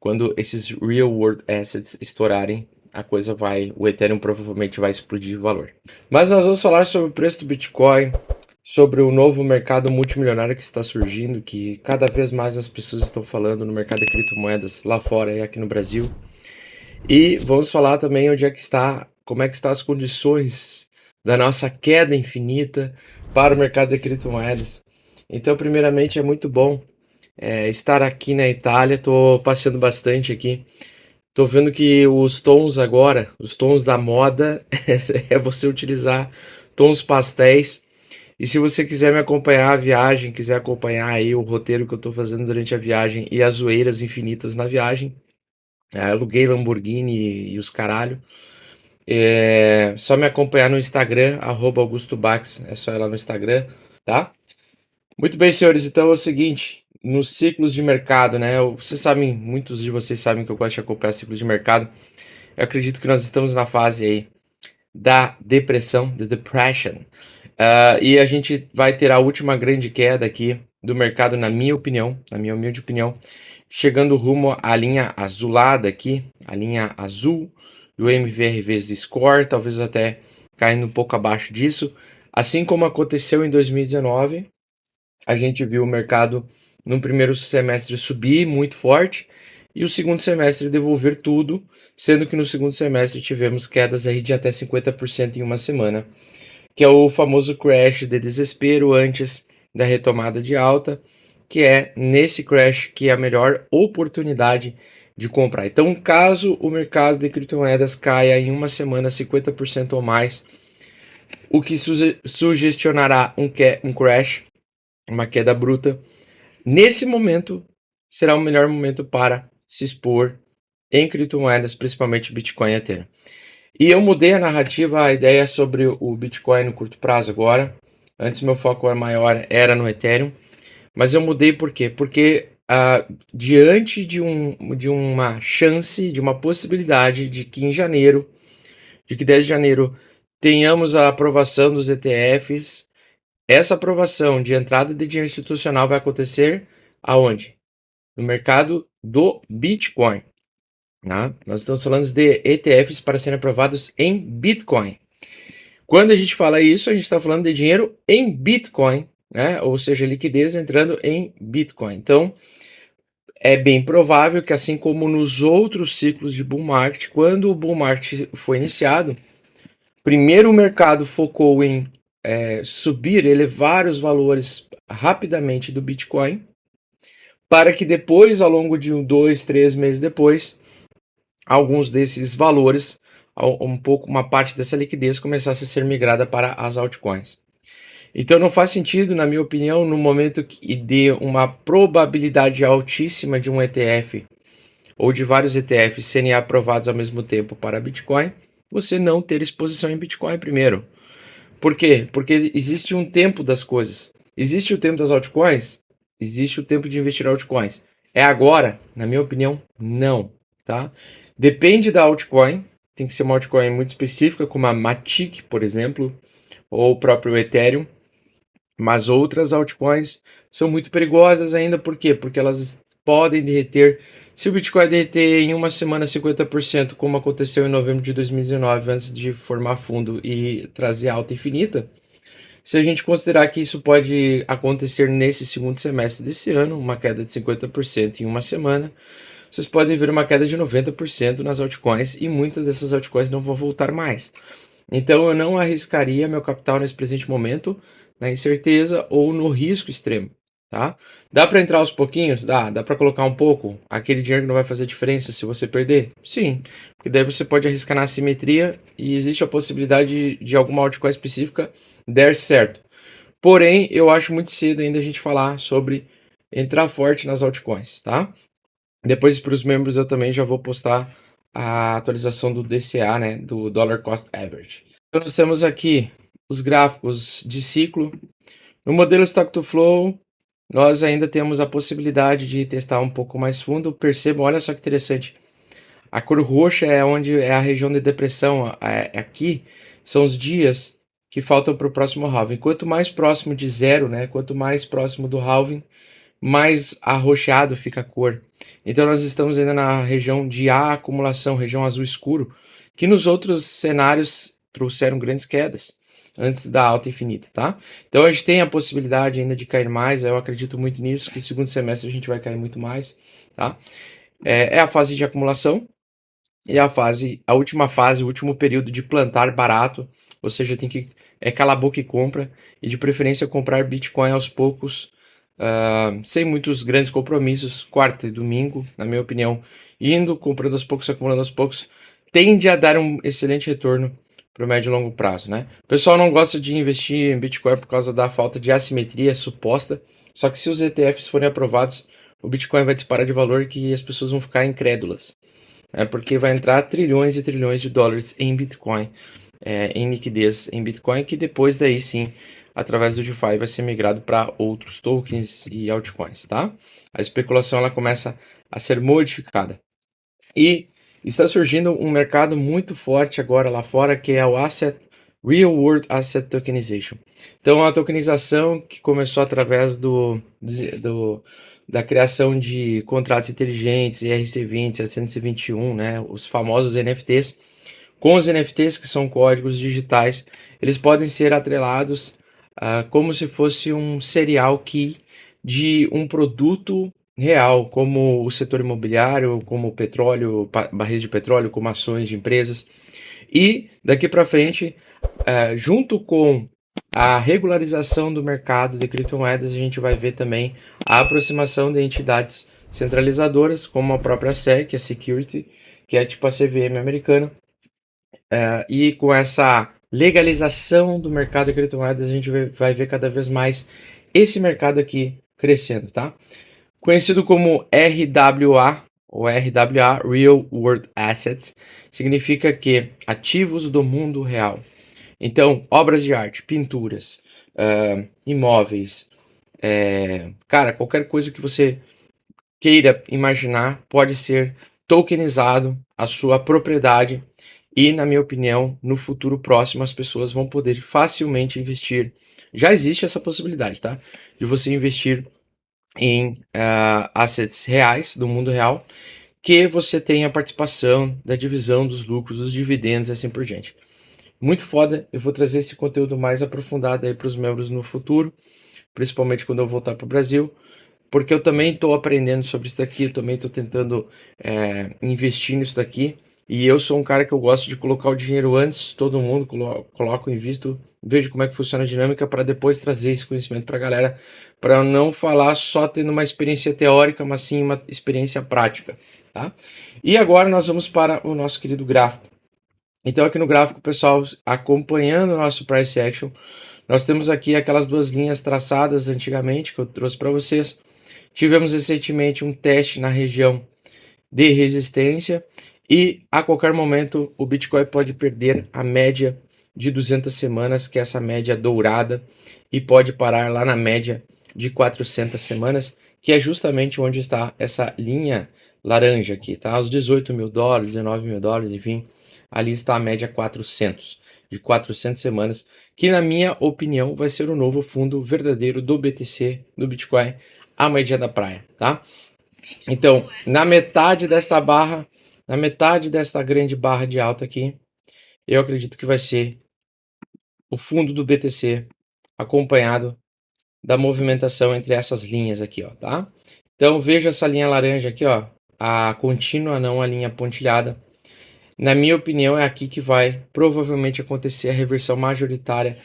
quando esses real world assets estourarem, o Ethereum provavelmente vai explodir de valor. Mas nós vamos falar sobre o preço do Bitcoin, sobre o novo mercado multimilionário que está surgindo, que cada vez mais as pessoas estão falando no mercado de criptomoedas lá fora e aqui no Brasil. E vamos falar também como é que estão as condições da nossa queda infinita para o mercado de criptomoedas. Então, primeiramente, é muito bom estar aqui na Itália. Estou passeando bastante aqui. Estou vendo que os tons agora, os tons da moda, é você utilizar tons pastéis. E se você quiser me acompanhar a viagem, quiser acompanhar aí o roteiro que eu estou fazendo durante a viagem e as zoeiras infinitas na viagem, aluguei Lamborghini e os caralho. Só me acompanhar no Instagram, @AugustoBax, é só ir lá no Instagram, tá? Muito bem, senhores, então é o seguinte, nos ciclos de mercado, né? Vocês sabem, muitos de vocês sabem que eu gosto de acompanhar ciclos de mercado. Eu acredito que nós estamos na fase aí da depressão, the depression. E a gente vai ter a última grande queda aqui do mercado, na minha opinião, na minha humilde opinião, chegando rumo à linha azulada aqui, a linha azul do MVR vezes Score, talvez até caindo um pouco abaixo disso. Assim como aconteceu em 2019, a gente viu o mercado no primeiro semestre subir muito forte e o segundo semestre devolver tudo, sendo que no segundo semestre tivemos quedas aí de até 50% em uma semana, que é o famoso crash de desespero antes da retomada de alta, que é nesse crash que é a melhor oportunidade de comprar. Então, caso o mercado de criptomoedas caia em uma semana 50% ou mais, o que sugestionará um crash, uma queda bruta, nesse momento será o melhor momento para se expor em criptomoedas, principalmente Bitcoin e Ethereum. E eu mudei a narrativa, a ideia sobre o Bitcoin no curto prazo agora. Antes meu foco maior era no Ethereum, mas eu mudei por quê? Porque diante de uma chance, de uma possibilidade de que em janeiro, de que 10 de janeiro tenhamos a aprovação dos ETFs, essa aprovação de entrada de dinheiro institucional vai acontecer aonde? No mercado do Bitcoin. Nós estamos falando de ETFs para serem aprovados em Bitcoin. Quando a gente fala isso, a gente está falando de dinheiro em Bitcoin, né? Ou seja, liquidez entrando em Bitcoin. Então, é bem provável que, assim como nos outros ciclos de bull market, quando o bull market foi iniciado, primeiro o mercado focou em subir, elevar os valores rapidamente do Bitcoin, para que depois, ao longo de 2, 3 meses depois, alguns desses valores, uma parte dessa liquidez começasse a ser migrada para as altcoins. Então não faz sentido, na minha opinião, no momento que dê uma probabilidade altíssima de um ETF ou de vários ETFs serem aprovados ao mesmo tempo para Bitcoin, você não ter exposição em Bitcoin primeiro. Por quê? Porque existe um tempo das coisas. Existe o tempo das altcoins? Existe o tempo de investir em altcoins. É agora? Na minha opinião, não. Tá? Depende da altcoin. Tem que ser uma altcoin muito específica, como a Matic, por exemplo, ou o próprio Ethereum. Mas outras altcoins são muito perigosas ainda. Por quê? Porque elas podem derreter. Se o Bitcoin derreter em uma semana 50%, como aconteceu em novembro de 2019, antes de formar fundo e trazer alta infinita, se a gente considerar que isso pode acontecer nesse segundo semestre desse ano, uma queda de 50% em uma semana, vocês podem ver uma queda de 90% nas altcoins e muitas dessas altcoins não vão voltar mais. Então eu não arriscaria meu capital nesse presente momento na incerteza ou no risco extremo. Tá? Dá para entrar aos pouquinhos? Dá para colocar um pouco? Aquele dinheiro que não vai fazer diferença se você perder? Sim, porque daí você pode arriscar na assimetria e existe a possibilidade de alguma altcoin específica der certo. Porém, eu acho muito cedo ainda a gente falar sobre entrar forte nas altcoins, tá? Depois para os membros eu também já vou postar a atualização do DCA, né, do Dollar Cost Average. Então nós temos aqui os gráficos de ciclo. No modelo Stock to Flow, nós ainda temos a possibilidade de testar um pouco mais fundo. Percebam, olha só que interessante. A cor roxa é onde é a região de depressão. Aqui são os dias que faltam para o próximo halving. Quanto mais próximo de zero, né? Quanto mais próximo do halving, mais arroxeado fica a cor. Então nós estamos ainda na região de acumulação, região azul escuro, que nos outros cenários trouxeram grandes quedas antes da alta infinita, tá? Então a gente tem a possibilidade ainda de cair mais, eu acredito muito nisso, que segundo semestre a gente vai cair muito mais, tá? É a fase de acumulação e a última fase, o último período de plantar barato, ou seja, tem que calar a boca e compra, e de preferência comprar Bitcoin aos poucos, sem muitos grandes compromissos, quarta e domingo, na minha opinião, indo, comprando aos poucos, acumulando aos poucos, tende a dar um excelente retorno para o médio e longo prazo, né? O pessoal não gosta de investir em Bitcoin por causa da falta de assimetria suposta, só que se os ETFs forem aprovados, o Bitcoin vai disparar de valor que as pessoas vão ficar incrédulas, porque vai entrar trilhões e trilhões de dólares em Bitcoin, em liquidez em Bitcoin, que depois daí sim, através do DeFi, vai ser migrado para outros tokens e altcoins, tá? A especulação ela começa a ser modificada. E está surgindo um mercado muito forte agora lá fora, que é o Real World Asset Tokenization. Então, a tokenização que começou através da criação de contratos inteligentes, ERC20, 721, né, os famosos NFTs. Com os NFTs, que são códigos digitais, eles podem ser atrelados como se fosse um serial key de um produto real, como o setor imobiliário, como o petróleo, barris de petróleo, como ações de empresas. E daqui para frente, junto com a regularização do mercado de criptomoedas, a gente vai ver também a aproximação de entidades centralizadoras, como a própria SEC, a Security, que é tipo a CVM americana. E com essa legalização do mercado de criptomoedas, a gente vai ver cada vez mais esse mercado aqui crescendo, tá? Conhecido como RWA, ou RWA, Real World Assets, significa que ativos do mundo real. Então, obras de arte, pinturas, imóveis, cara, qualquer coisa que você queira imaginar pode ser tokenizado a sua propriedade e, na minha opinião, no futuro próximo as pessoas vão poder facilmente investir. Já existe essa possibilidade, tá? De você investir em assets reais do mundo real, que você tenha a participação da divisão dos lucros, dos dividendos e assim por diante. Muito foda, eu vou trazer esse conteúdo mais aprofundado aí para os membros no futuro, principalmente quando eu voltar para o Brasil, porque eu também estou aprendendo sobre isso daqui, eu também estou tentando investir nisso daqui, e eu sou um cara que eu gosto de colocar o dinheiro antes, todo mundo coloco, invisto, vejo como é que funciona a dinâmica para depois trazer esse conhecimento para a galera, para não falar só tendo uma experiência teórica, mas sim uma experiência prática, tá? E agora nós vamos para o nosso querido gráfico. Então aqui no gráfico, pessoal, acompanhando o nosso price action, nós temos aqui aquelas duas linhas traçadas antigamente que eu trouxe para vocês. Tivemos recentemente um teste na região de resistência e a qualquer momento o Bitcoin pode perder a média de 200 semanas, que é essa média dourada, e pode parar lá na média de 400 semanas, que é justamente onde está essa linha laranja aqui, tá? Os 18 mil dólares, 19 mil dólares, enfim, ali está a média 400, de 400 semanas, que na minha opinião vai ser o novo fundo verdadeiro do BTC, do Bitcoin, a média da praia, tá? Então, na metade desta barra, na metade desta grande barra de alta aqui, eu acredito que vai ser o fundo do BTC acompanhado da movimentação entre essas linhas aqui, ó, tá? Então, veja essa linha laranja aqui, ó, a contínua, não a linha pontilhada. Na minha opinião, é aqui que vai provavelmente acontecer a reversão majoritária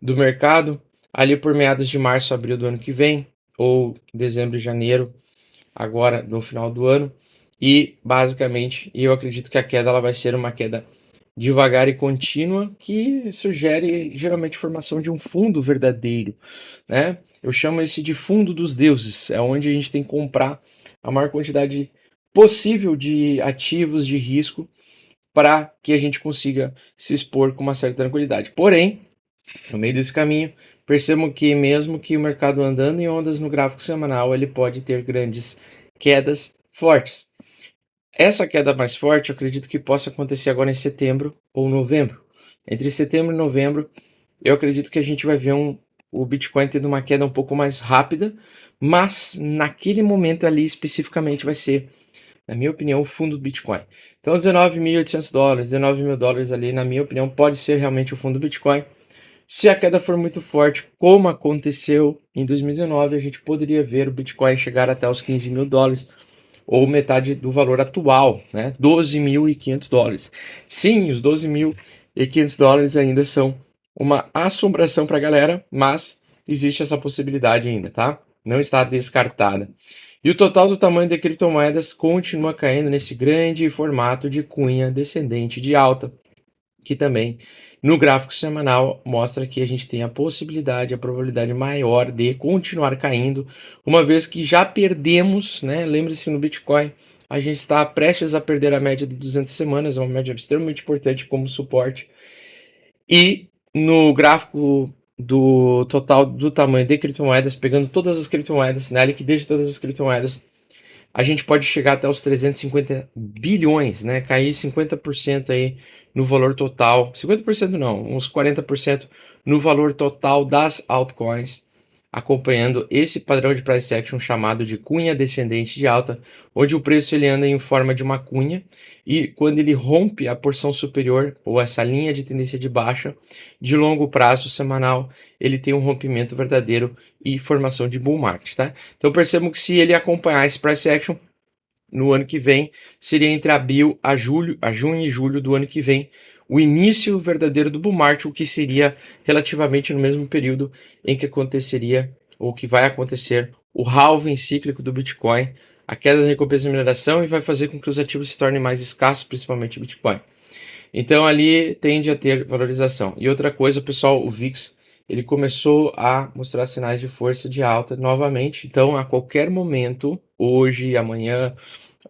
do mercado, ali por meados de março, abril do ano que vem, ou dezembro e janeiro, agora no final do ano. E basicamente, eu acredito que a queda ela vai ser uma queda devagar e contínua, que sugere geralmente formação de um fundo verdadeiro, né? Eu chamo esse de fundo dos deuses, é onde a gente tem que comprar a maior quantidade possível de ativos de risco para que a gente consiga se expor com uma certa tranquilidade. Porém, no meio desse caminho, percebam que mesmo que o mercado andando em ondas no gráfico semanal, ele pode ter grandes quedas fortes. Essa queda mais forte, eu acredito que possa acontecer agora em setembro ou novembro. Entre setembro e novembro, eu acredito que a gente vai ver o Bitcoin tendo uma queda um pouco mais rápida, mas naquele momento ali especificamente vai ser, na minha opinião, o fundo do Bitcoin. Então $19.800, $19.000 ali, na minha opinião, pode ser realmente o fundo do Bitcoin. Se a queda for muito forte, como aconteceu em 2019, a gente poderia ver o Bitcoin chegar até os $15.000, ou metade do valor atual, né? $12.500. Sim, os $12.500 ainda são uma assombração para a galera, mas existe essa possibilidade ainda, tá? Não está descartada. E o total do tamanho de criptomoedas continua caindo nesse grande formato de cunha descendente de alta, que também no gráfico semanal mostra que a gente tem a possibilidade, a probabilidade maior de continuar caindo, uma vez que já perdemos, né? Lembre-se, no Bitcoin a gente está prestes a perder a média de 200 semanas, é uma média extremamente importante como suporte. E no gráfico do total do tamanho de criptomoedas, pegando todas as criptomoedas, né, a liquidez de todas as criptomoedas, a gente pode chegar até os 350 bilhões, né? Cair 50% aí no valor total. 50% não, uns 40% no valor total das altcoins, acompanhando esse padrão de price action chamado de cunha descendente de alta, onde o preço ele anda em forma de uma cunha e quando ele rompe a porção superior ou essa linha de tendência de baixa de longo prazo semanal, ele tem um rompimento verdadeiro e formação de bull market, tá? Então percebam que se ele acompanhar esse price action no ano que vem, seria entre abril a junho e julho do ano que vem, o início verdadeiro do bull market, o que seria relativamente no mesmo período em que aconteceria, ou que vai acontecer, o halving cíclico do Bitcoin, a queda da recompensa de mineração, e vai fazer com que os ativos se tornem mais escassos, principalmente o Bitcoin. Então ali tende a ter valorização. E outra coisa, pessoal, o VIX ele começou a mostrar sinais de força de alta novamente. Então, a qualquer momento, hoje, amanhã,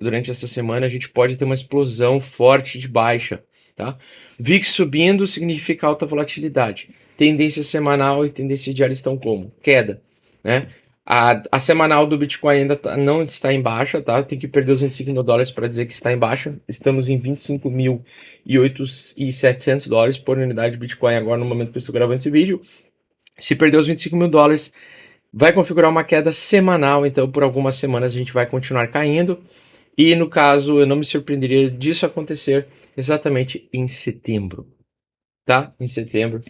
durante essa semana, a gente pode ter uma explosão forte de baixa, tá? VIX subindo significa alta volatilidade. Tendência semanal e tendência diária estão como? Queda, né? A semanal do Bitcoin ainda não está em baixa, tá? Tem que perder os $25.000 para dizer que está em baixa. Estamos em $25.700 por unidade de Bitcoin agora no momento que eu estou gravando esse vídeo. Se perder os $25.000, vai configurar uma queda semanal, então por algumas semanas a gente vai continuar caindo. E no caso, eu não me surpreenderia disso acontecer exatamente em setembro, tá? Em setembro,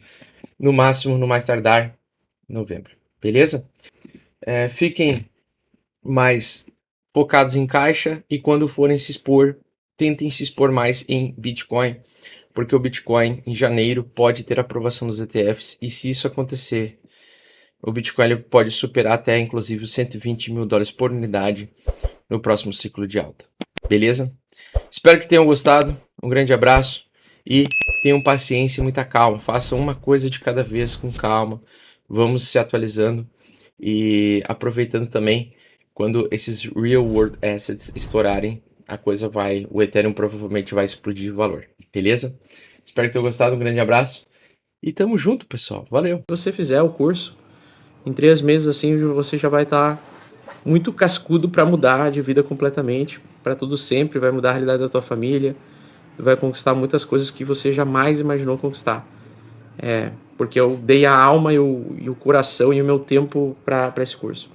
no máximo, no mais tardar, novembro, beleza? Fiquem mais focados em caixa e quando forem se expor, tentem se expor mais em Bitcoin, porque o Bitcoin em janeiro pode ter aprovação dos ETFs e se isso acontecer, o Bitcoin ele pode superar até inclusive os $120.000 por unidade no próximo ciclo de alta. Beleza? Espero que tenham gostado. Um grande abraço e tenham paciência e muita calma. Façam uma coisa de cada vez com calma. Vamos se atualizando e aproveitando também quando esses real world assets estourarem, o Ethereum provavelmente vai explodir de valor. Beleza? Espero que tenham gostado. Um grande abraço e tamo junto, pessoal. Valeu. Se você fizer o curso, em 3 meses assim você já vai estar muito cascudo para mudar de vida completamente, para tudo sempre, vai mudar a realidade da tua família, vai conquistar muitas coisas que você jamais imaginou conquistar. Porque eu dei a alma e o coração e o meu tempo para esse curso.